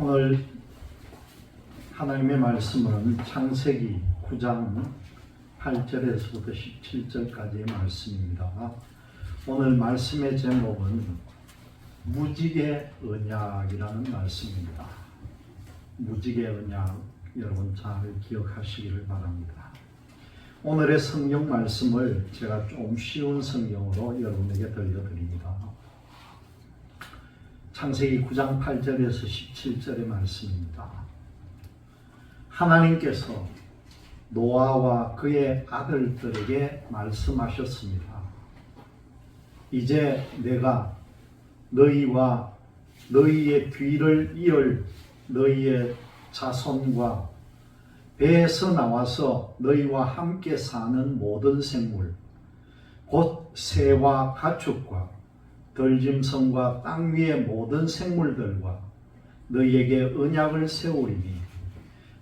오늘 하나님의 말씀은 창세기 9장 8절에서부터 17절까지의 말씀입니다. 오늘 말씀의 제목은 무지개 언약이라는 말씀입니다. 무지개 언약, 여러분 잘 기억하시기를 바랍니다. 오늘의 성경 말씀을 제가 좀 쉬운 성경으로 여러분에게 들려드립니다. 창세기 9장 8절에서 17절의 말씀입니다. 하나님께서 노아와 그의 아들들에게 말씀하셨습니다. 이제 내가 너희와 너희의 뒤를 이을 너희의 자손과 배에서 나와서 너희와 함께 사는 모든 생물, 곧 새와 가축과 들짐승과 땅 위의 모든 생물들과 너희에게 언약을 세우리니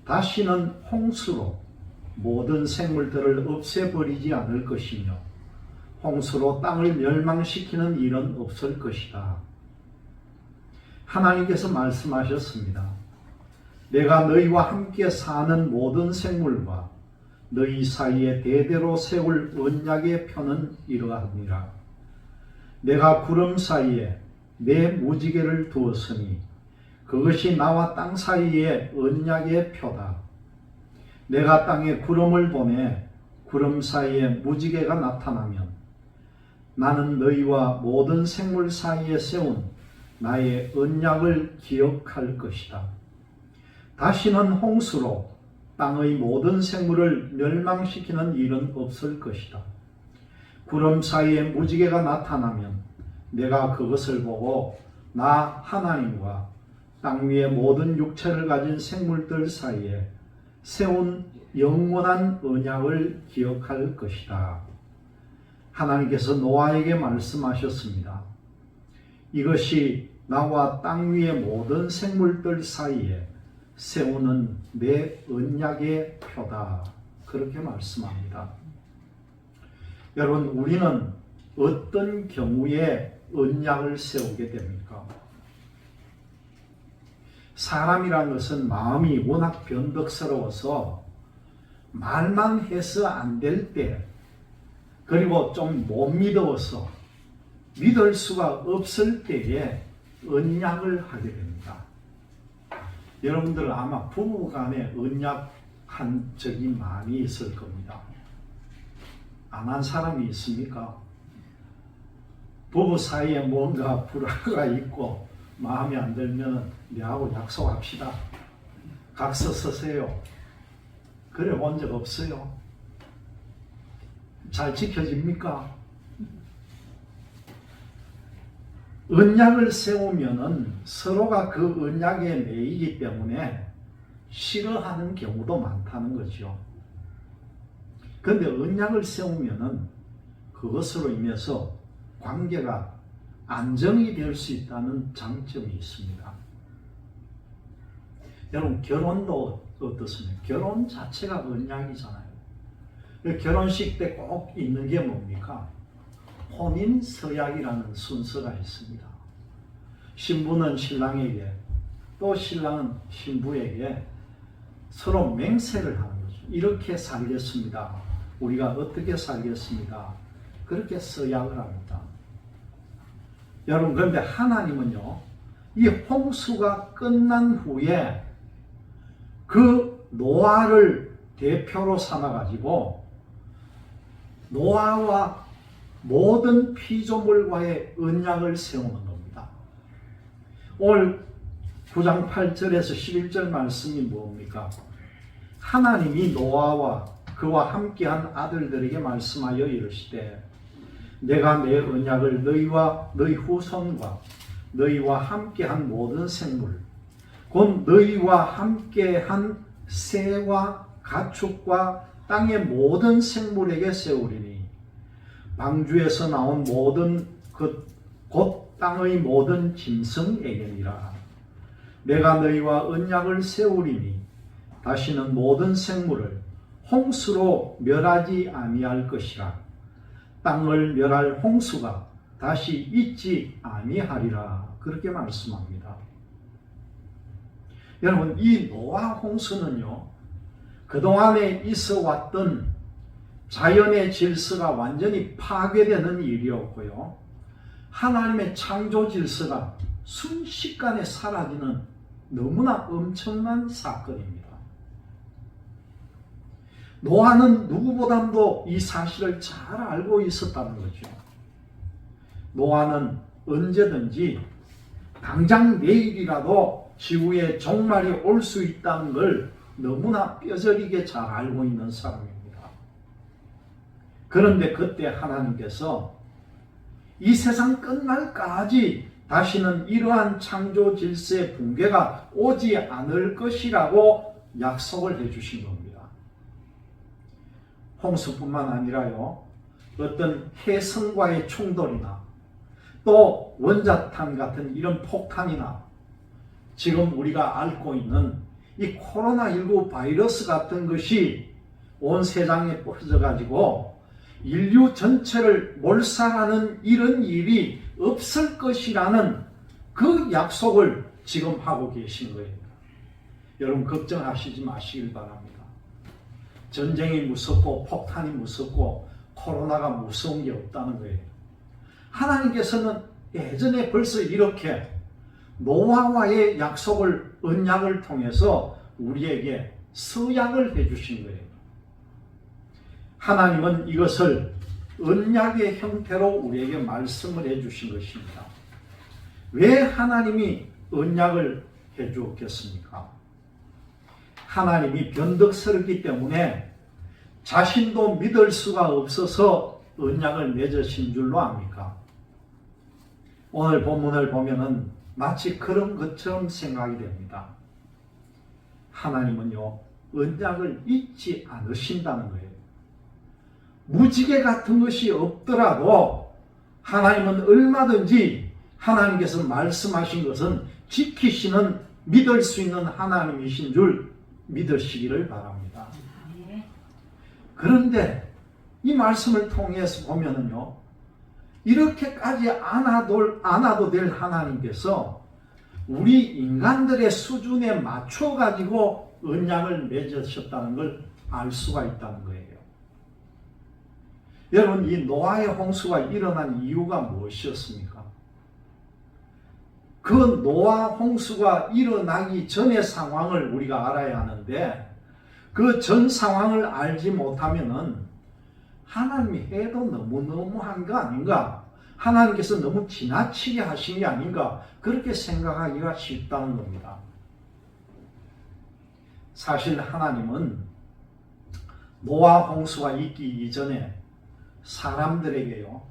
다시는 홍수로 모든 생물들을 없애버리지 않을 것이며 홍수로 땅을 멸망시키는 일은 없을 것이다. 하나님께서 말씀하셨습니다. 내가 너희와 함께 사는 모든 생물과 너희 사이에 대대로 세울 언약의 표는 이러하니라. 내가 구름 사이에 내 무지개를 두었으니 그것이 나와 땅 사이의 언약의 표다. 내가 땅에 구름을 보내 구름 사이에 무지개가 나타나면 나는 너희와 모든 생물 사이에 세운 나의 언약을 기억할 것이다. 다시는 홍수로 땅의 모든 생물을 멸망시키는 일은 없을 것이다. 구름 사이에 무지개가 나타나면 내가 그것을 보고 나 하나님과 땅 위의 모든 육체를 가진 생물들 사이에 세운 영원한 언약을 기억할 것이다. 하나님께서 노아에게 말씀하셨습니다. 이것이 나와 땅 위의 모든 생물들 사이에 세우는 내 언약의 표다. 그렇게 말씀합니다. 여러분, 우리는 어떤 경우에 언약을 세우게 됩니까? 사람이란 것은 마음이 워낙 변덕스러워서 말만 해서 안 될 때, 그리고 좀 못 믿어서 믿을 수가 없을 때에 언약을 하게 됩니다. 여러분들 아마 부부간에 언약한 적이 많이 있을 겁니다. 안 한 사람이 있습니까? 부부 사이에 뭔가 불화가 있고 마음에 안 들면 내하고 약속합시다. 각서 쓰세요. 그래 본 적 없어요? 잘 지켜집니까? 언약을 세우면은 서로가 그 언약에 매이기 때문에 싫어하는 경우도 많다는 거죠. 그런데 언약을 세우면은 그것으로 인해서 관계가 안정이 될 수 있다는 장점이 있습니다. 여러분, 결혼도 어떻습니까? 결혼 자체가 언약이잖아요. 결혼식 때 꼭 있는 게 뭡니까? 혼인 서약이라는 순서가 있습니다. 신부는 신랑에게 또 신랑은 신부에게 서로 맹세를 하는 거죠. 이렇게 살겠습니다. 우리가 어떻게 살겠습니다. 그렇게 서약을 합니다. 여러분, 그런데 하나님은요, 이 홍수가 끝난 후에 그 노아를 대표로 삼아가지고 노아와 모든 피조물과의 언약을 세우는 겁니다. 오늘 9장 8절에서 11절 말씀이 뭡니까? 하나님이 노아와 그와 함께한 아들들에게 말씀하여 이르시되 내가 내 언약을 너희와 너희 후손과 너희와 함께한 모든 생물 곧 너희와 함께한 새와 가축과 땅의 모든 생물에게 세우리니 방주에서 나온 모든 곧 땅의 모든 짐승에게니라. 내가 너희와 언약을 세우리니 다시는 모든 생물을 홍수로 멸하지 아니할 것이라. 땅을 멸할 홍수가 다시 있지 아니하리라. 그렇게 말씀합니다. 여러분, 이 노아 홍수는요, 그동안에 있어 왔던 자연의 질서가 완전히 파괴되는 일이었고요, 하나님의 창조 질서가 순식간에 사라지는 너무나 엄청난 사건입니다. 노아는 누구보다도 이 사실을 잘 알고 있었다는 거죠. 노아는 언제든지 당장 내일이라도 지구에 종말이 올 수 있다는 걸 너무나 뼈저리게 잘 알고 있는 사람입니다. 그런데 그때 하나님께서 이 세상 끝날까지 다시는 이러한 창조 질서의 붕괴가 오지 않을 것이라고 약속을 해주신 겁니다. 홍수뿐만 아니라요, 어떤 해성과의 충돌이나 또 원자탄 같은 이런 폭탄이나 지금 우리가 앓고 있는 이 코로나19 바이러스 같은 것이 온 세상에 퍼져가지고 인류 전체를 몰살하는 이런 일이 없을 것이라는 그 약속을 지금 하고 계신 거예요. 여러분, 걱정하시지 마시길 바랍니다. 전쟁이 무섭고 폭탄이 무섭고 코로나가 무서운 게 없다는 거예요. 하나님께서는 예전에 벌써 이렇게 노아와의 약속을, 언약을 통해서 우리에게 서약을 해주신 거예요. 하나님은 이것을 언약의 형태로 우리에게 말씀을 해주신 것입니다. 왜 하나님이 언약을 해주었겠습니까? 하나님이 변덕스럽기 때문에 자신도 믿을 수가 없어서 언약을 맺으신 줄로 압니까? 오늘 본문을 보면은 마치 그런 것처럼 생각이 됩니다. 하나님은요, 언약을 잊지 않으신다는 거예요. 무지개 같은 것이 없더라도 하나님은 얼마든지 하나님께서 말씀하신 것은 지키시는, 믿을 수 있는 하나님이신 줄 믿으시기를 바랍니다. 그런데 이 말씀을 통해서 보면은요, 이렇게까지 안아도 될 하나님께서 우리 인간들의 수준에 맞춰 가지고 언약을 맺으셨다는 걸 알 수가 있다는 거예요. 여러분, 이 노아의 홍수가 일어난 이유가 무엇이었습니까? 그 노아 홍수가 일어나기 전의 상황을 우리가 알아야 하는데, 그 전 상황을 알지 못하면은 하나님이 해도 너무너무한 거 아닌가? 하나님께서 너무 지나치게 하신 게 아닌가? 그렇게 생각하기가 쉽다는 겁니다. 사실 하나님은 노아 홍수가 있기 이전에 사람들에게요,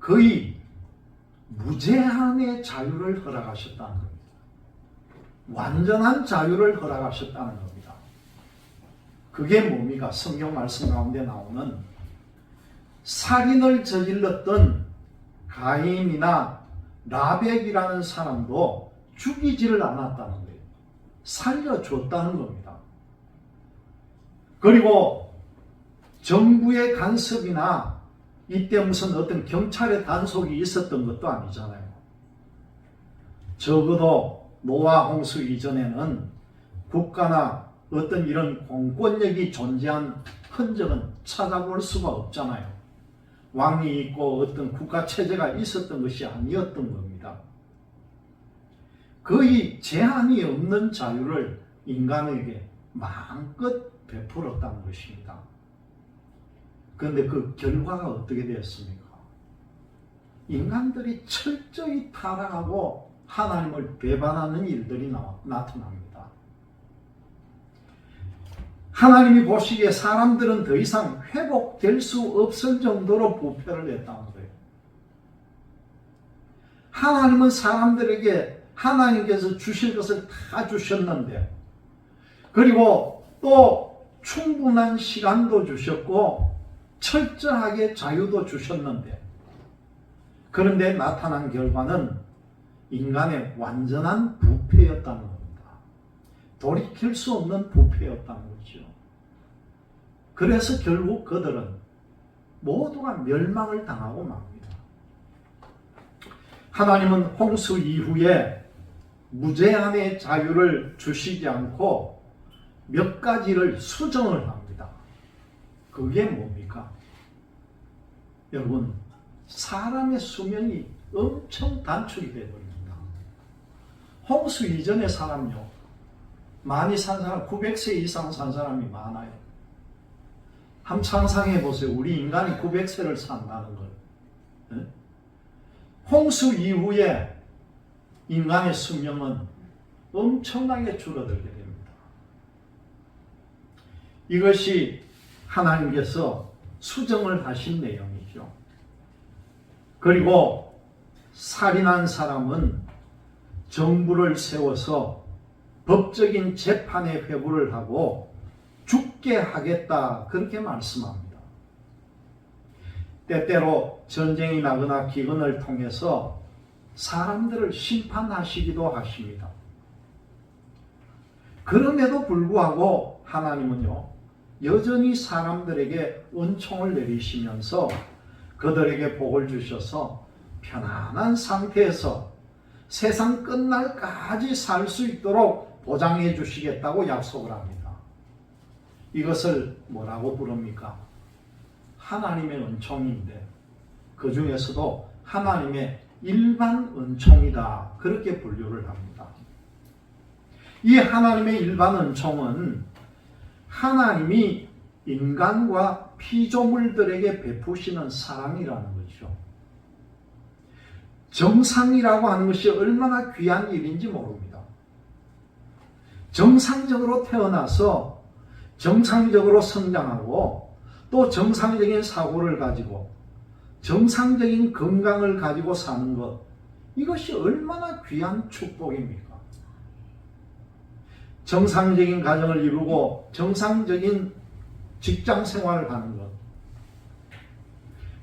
거의 무제한의 자유를 허락하셨다는 겁니다. 완전한 자유를 허락하셨다는 겁니다. 그게 뭡니까? 성경 말씀 가운데 나오는 살인을 저질렀던 가인이나 라벡이라는 사람도 죽이지를 않았다는 거예요. 살려줬다는 겁니다. 그리고 정부의 간섭이나 이때 무슨 어떤 경찰의 단속이 있었던 것도 아니잖아요. 적어도 노아 홍수 이전에는 국가나 어떤 이런 공권력이 존재한 흔적은 찾아볼 수가 없잖아요. 왕이 있고 어떤 국가 체제가 있었던 것이 아니었던 겁니다. 거의 제한이 없는 자유를 인간에게 마음껏 베풀었다는 것입니다. 그런데 그 결과가 어떻게 되었습니까? 인간들이 철저히 타락하고 하나님을 배반하는 일들이 나타납니다. 하나님이 보시기에 사람들은 더 이상 회복될 수 없을 정도로 부패를 했다는 거예요. 하나님은 사람들에게 하나님께서 주실 것을 다 주셨는데, 그리고 또 충분한 시간도 주셨고 철저하게 자유도 주셨는데, 그런데 나타난 결과는 인간의 완전한 부패였다는 겁니다. 돌이킬 수 없는 부패였다는 거죠. 그래서 결국 그들은 모두가 멸망을 당하고 맙니다. 하나님은 홍수 이후에 무제한의 자유를 주시지 않고 몇 가지를 수정을 합니다. 그게 뭡니까? 여러분, 사람의 수명이 엄청 단축이 되어버립니다. 홍수 이전의 사람요, 많이 산 사람, 900세 이상 산 사람이 많아요. 한번 상상해 보세요. 우리 인간이 900세를 산다는 걸. 네? 홍수 이후에 인간의 수명은 엄청나게 줄어들게 됩니다. 이것이 하나님께서 수정을 하신 내용이죠. 그리고 살인한 사람은 정부를 세워서 법적인 재판에 회부를 하고 죽게 하겠다, 그렇게 말씀합니다. 때때로 전쟁이 나거나 기근을 통해서 사람들을 심판하시기도 하십니다. 그럼에도 불구하고 하나님은요, 여전히 사람들에게 은총을 내리시면서 그들에게 복을 주셔서 편안한 상태에서 세상 끝날까지 살 수 있도록 보장해 주시겠다고 약속을 합니다. 이것을 뭐라고 부릅니까? 하나님의 은총인데 그 중에서도 하나님의 일반 은총이다, 그렇게 분류를 합니다. 이 하나님의 일반 은총은 하나님이 인간과 피조물들에게 베푸시는 사랑이라는 거죠. 정상이라고 하는 것이 얼마나 귀한 일인지 모릅니다. 정상적으로 태어나서 정상적으로 성장하고 또 정상적인 사고를 가지고 정상적인 건강을 가지고 사는 것, 이것이 얼마나 귀한 축복입니까? 정상적인 가정을 이루고 정상적인 직장 생활을 하는 것,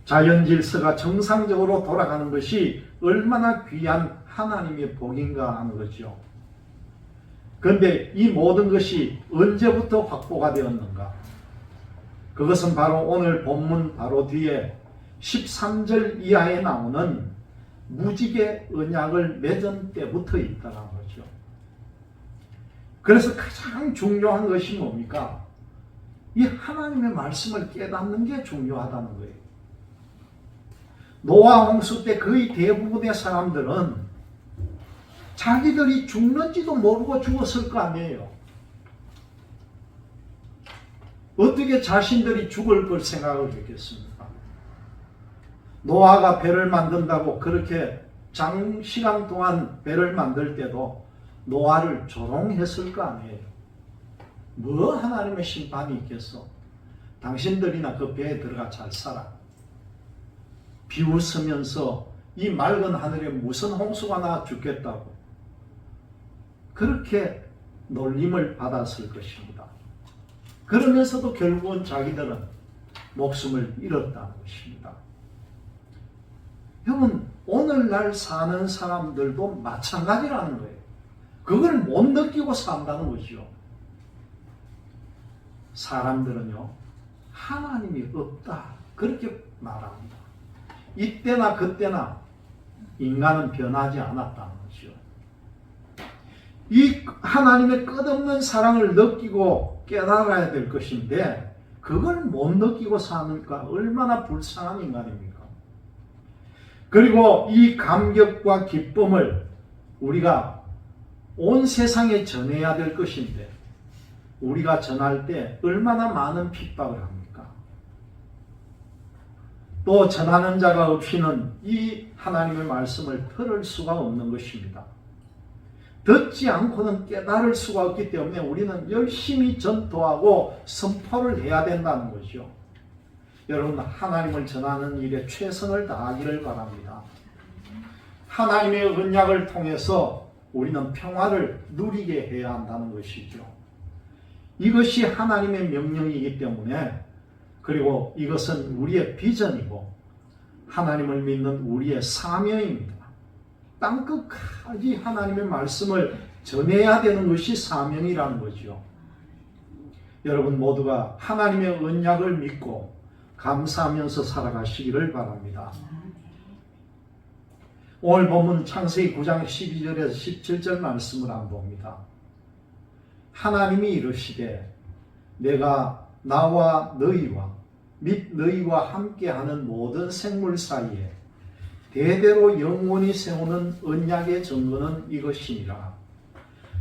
자연 질서가 정상적으로 돌아가는 것이 얼마나 귀한 하나님의 복인가 하는 거죠. 그런데 이 모든 것이 언제부터 확보가 되었는가? 그것은 바로 오늘 본문 바로 뒤에 13절 이하에 나오는 무지개 언약을 맺은 때부터 있다는 거죠. 그래서 가장 중요한 것이 뭡니까? 이 하나님의 말씀을 깨닫는 게 중요하다는 거예요. 노아 홍수 때 거의 대부분의 사람들은 자기들이 죽는지도 모르고 죽었을 거 아니에요. 어떻게 자신들이 죽을 걸 생각을 했겠습니까? 노아가 배를 만든다고 그렇게 장시간 동안 배를 만들 때도 노아를 조롱했을 거 아니에요. 뭐 하나님의 심판이 있겠어? 당신들이나 그 배에 들어가 잘 살아. 비웃으면서 이 맑은 하늘에 무슨 홍수가 나 죽겠다고 그렇게 놀림을 받았을 것입니다. 그러면서도 결국은 자기들은 목숨을 잃었다는 것입니다. 여러분, 오늘날 사는 사람들도 마찬가지라는 거예요. 그걸 못 느끼고 산다는 거죠. 사람들은요, 하나님이 없다, 그렇게 말합니다. 이때나 그때나 인간은 변하지 않았다는 거죠. 이 하나님의 끝없는 사랑을 느끼고 깨달아야 될 것인데 그걸 못 느끼고 사니까 얼마나 불쌍한 인간입니까? 그리고 이 감격과 기쁨을 우리가 온 세상에 전해야 될 것인데 우리가 전할 때 얼마나 많은 핍박을 합니까? 또 전하는 자가 없이는 이 하나님의 말씀을 들을 수가 없는 것입니다. 듣지 않고는 깨달을 수가 없기 때문에 우리는 열심히 전도하고 선포를 해야 된다는 거죠. 여러분, 하나님을 전하는 일에 최선을 다하기를 바랍니다. 하나님의 언약을 통해서 우리는 평화를 누리게 해야 한다는 것이죠. 이것이 하나님의 명령이기 때문에, 그리고 이것은 우리의 비전이고 하나님을 믿는 우리의 사명입니다. 땅끝까지 하나님의 말씀을 전해야 되는 것이 사명이라는 거죠. 여러분 모두가 하나님의 언약을 믿고 감사하면서 살아가시기를 바랍니다. 오늘 본문 창세기 9장 12절에서 17절 말씀을 한번 봅니다. 하나님이 이르시되 내가 나와 너희와 및 너희와 함께하는 모든 생물 사이에 대대로 영원히 세우는 언약의 증거는 이것이니라.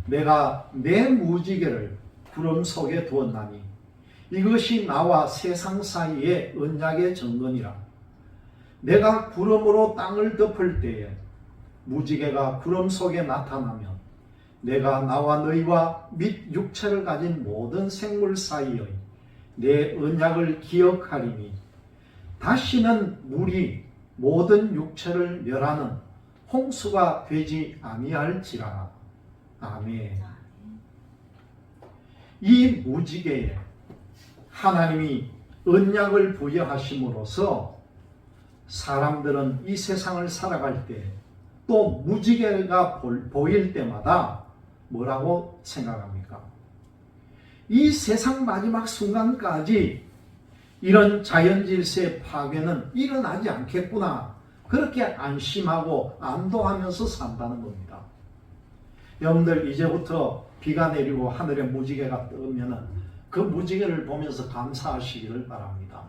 내가 내 무지개를 구름 속에 두었나니 이것이 나와 세상 사이의 언약의 증거니라. 내가 구름으로 땅을 덮을 때에 무지개가 구름 속에 나타나면 내가 나와 너희와 및 육체를 가진 모든 생물 사이의 내 언약을 기억하리니 다시는 물이 모든 육체를 멸하는 홍수가 되지 아니할지라. 아멘. 이 무지개에 하나님이 언약을 부여하심으로써 사람들은 이 세상을 살아갈 때 또 무지개가 보일 때마다 뭐라고 생각합니까? 이 세상 마지막 순간까지 이런 자연질서의 파괴는 일어나지 않겠구나. 그렇게 안심하고 안도하면서 산다는 겁니다. 여러분들 이제부터 비가 내리고 하늘에 무지개가 뜨면 그 무지개를 보면서 감사하시기를 바랍니다.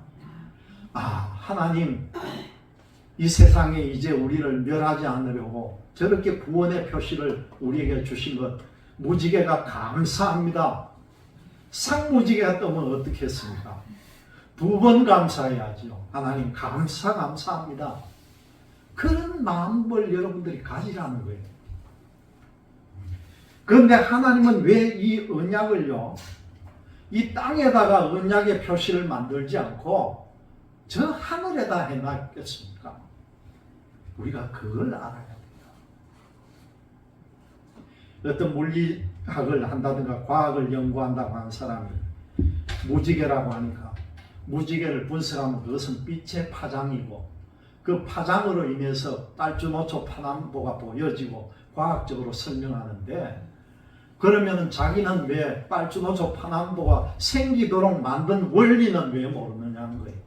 하나님 이 세상에 이제 우리를 멸하지 않으려고 저렇게 구원의 표시를 우리에게 주신 것 무지개가 감사합니다. 상무지개가 뜨면 어떻겠습니까? 2번 감사해야죠. 하나님 감사합니다. 그런 마음을 여러분들이 가지라는 거예요. 그런데 하나님은 왜 이 언약을요, 이 땅에다가 언약의 표시를 만들지 않고 저 하늘에다 해놨겠습니까? 우리가 그걸 알아야 됩니다. 어떤 물리학을 한다든가 과학을 연구한다고 하는 사람이 무지개라고 하니까 무지개를 분석하면 그것은 빛의 파장이고 그 파장으로 인해서 빨주노초 파남보가 보여지고 과학적으로 설명하는데, 그러면 자기는 왜 빨주노초 파남보가 생기도록 만든 원리는 왜 모르느냐는 거예요.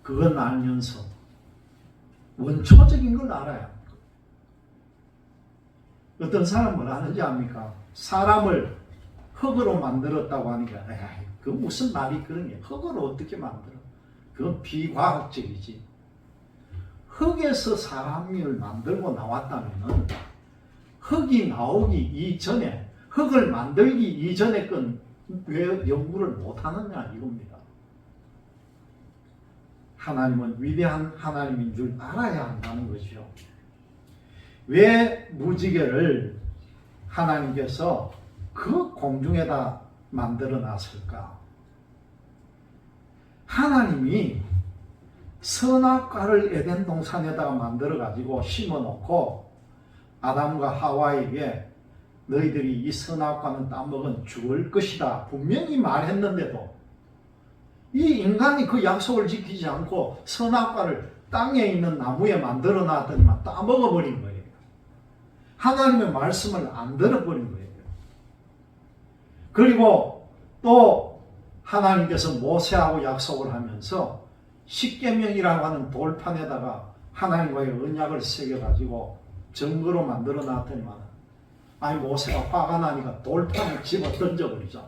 그건 알면서 원초적인 걸 알아야 합니다. 어떤 사람은 뭘 하는지 압니까? 사람을 흙으로 만들었다고 하니까 그 무슨 말이 그런 게 흙으로 어떻게 만들어? 그건 비과학적이지. 흙에서 사람을 만들고 나왔다면 흙이 나오기 이전에, 흙을 만들기 이전에 건 왜 연구를 못하느냐 이겁니다. 하나님은 위대한 하나님인 줄 알아야 한다는 거죠. 왜 무지개를 하나님께서 그 공중에다 만들어 놨을까? 하나님이 선악과를 에덴 동산에다가 만들어 가지고 심어 놓고 아담과 하와에게 너희들이 이 선악과는 따먹은 죽을 것이다 분명히 말했는데도 이 인간이 그 약속을 지키지 않고 선악과를 땅에 있는 나무에 만들어 놨더니만 따먹어버린 거예요. 하나님의 말씀을 안 들어버린 거예요. 그리고 또 하나님께서 모세하고 약속을 하면서 십계명이라고 하는 돌판에다가 하나님과의 언약을 새겨가지고 증거로 만들어 놨더니만 모세가 화가 나니까 돌판을 집어 던져버리잖아.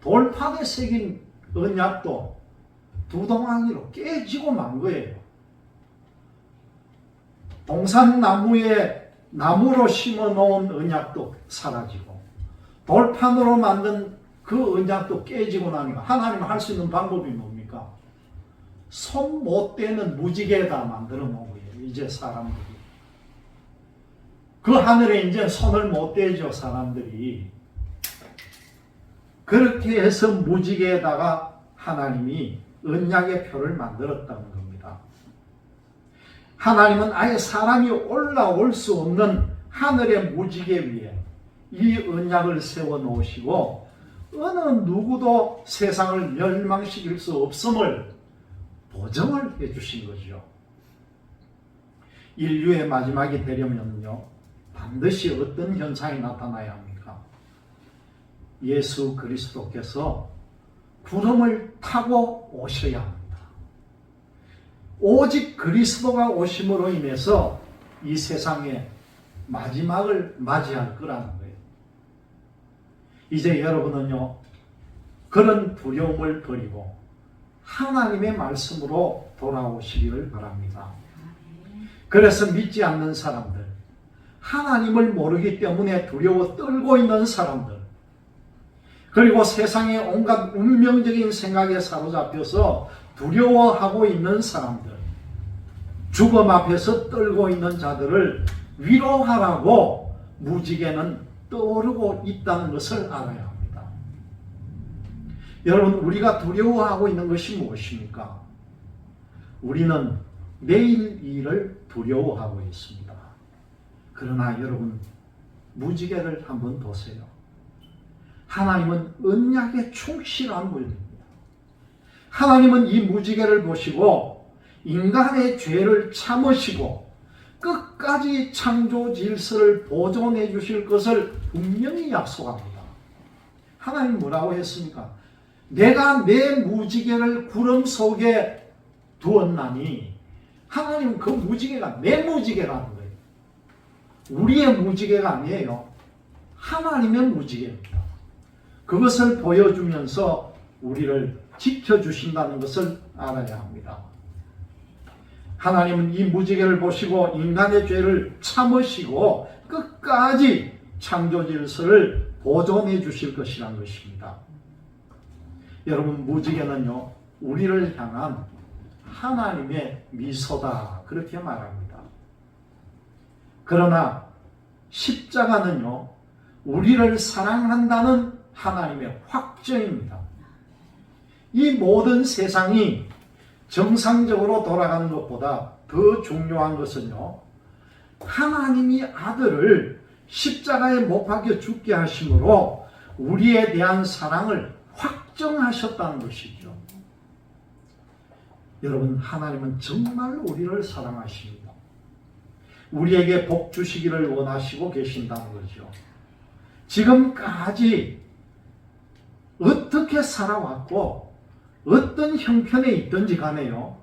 돌판에 새긴 언약도 두동강이로 깨지고 만 거예요. 동산나무에 나무로 심어 놓은 언약도 사라지고 돌판으로 만든 그 언약도 깨지고 나니까 하나님 할 수 있는 방법이 뭡니까? 손 못 대는 무지개에다 만들어 놓은 거예요. 이제 사람들이. 그 하늘에 이제 손을 못 대죠, 사람들이. 그렇게 해서 무지개에다가 하나님이 언약의 표를 만들었다는 겁니다. 하나님은 아예 사람이 올라올 수 없는 하늘의 무지개 위에 이 언약을 세워 놓으시고 어느 누구도 세상을 멸망시킬 수 없음을 보증을 해 주신 거죠. 인류의 마지막이 되려면요, 반드시 어떤 현상이 나타나야 합니까? 예수 그리스도께서 구름을 타고 오셔야 합니다. 오직 그리스도가 오심으로 인해서 이 세상의 마지막을 맞이할 거라는 거예요. 이제 여러분은요, 그런 두려움을 버리고 하나님의 말씀으로 돌아오시기를 바랍니다. 그래서 믿지 않는 사람들, 하나님을 모르기 때문에 두려워 떨고 있는 사람들, 그리고 세상의 온갖 운명적인 생각에 사로잡혀서 두려워하고 있는 사람들, 죽음 앞에서 떨고 있는 자들을 위로하라고 무지개는 떠오르고 있다는 것을 알아야 합니다. 여러분, 우리가 두려워하고 있는 것이 무엇입니까? 우리는 내일 일을 두려워하고 있습니다. 그러나 여러분, 무지개를 한번 보세요. 하나님은 언약에 충실한 분입니다. 하나님은 이 무지개를 보시고 인간의 죄를 참으시고 끝까지 창조 질서를 보존해 주실 것을 분명히 약속합니다. 하나님 뭐라고 했습니까? 내가 내 무지개를 구름 속에 두었나니, 하나님은 그 무지개가 내 무지개라는 거예요. 우리의 무지개가 아니에요. 하나님의 무지개입니다. 그것을 보여주면서 우리를 지켜주신다는 것을 알아야 합니다. 하나님은 이 무지개를 보시고 인간의 죄를 참으시고 끝까지 창조 질서를 보존해 주실 것이란 것입니다. 여러분, 무지개는요, 우리를 향한 하나님의 미소다, 그렇게 말합니다. 그러나 십자가는요, 우리를 사랑한다는 하나님의 확정입니다. 이 모든 세상이 정상적으로 돌아가는 것보다 더 중요한 것은요, 하나님이 아들을 십자가에 못 박혀 죽게 하심으로 우리에 대한 사랑을 확정하셨다는 것이죠. 여러분, 하나님은 정말 우리를 사랑하십니다. 우리에게 복 주시기를 원하시고 계신다는 거죠. 지금까지 어떻게 살아왔고 어떤 형편에 있든지 간에요,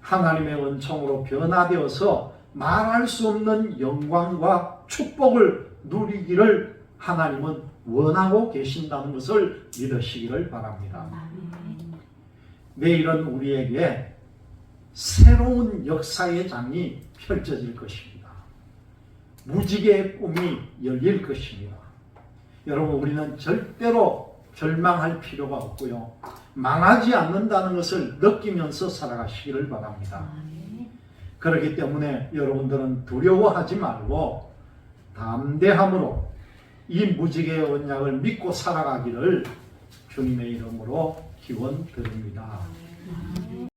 하나님의 은총으로 변화되어서 말할 수 없는 영광과 축복을 누리기를 하나님은 원하고 계신다는 것을 믿으시기를 바랍니다. 내일은 우리에게 새로운 역사의 장이 펼쳐질 것입니다. 무지개의 꿈이 열릴 것입니다. 여러분, 우리는 절대로 절망할 필요가 없고요, 망하지 않는다는 것을 느끼면서 살아가시기를 바랍니다. 그렇기 때문에 여러분들은 두려워하지 말고 담대함으로 이 무지개의 언약을 믿고 살아가기를 주님의 이름으로 기원드립니다.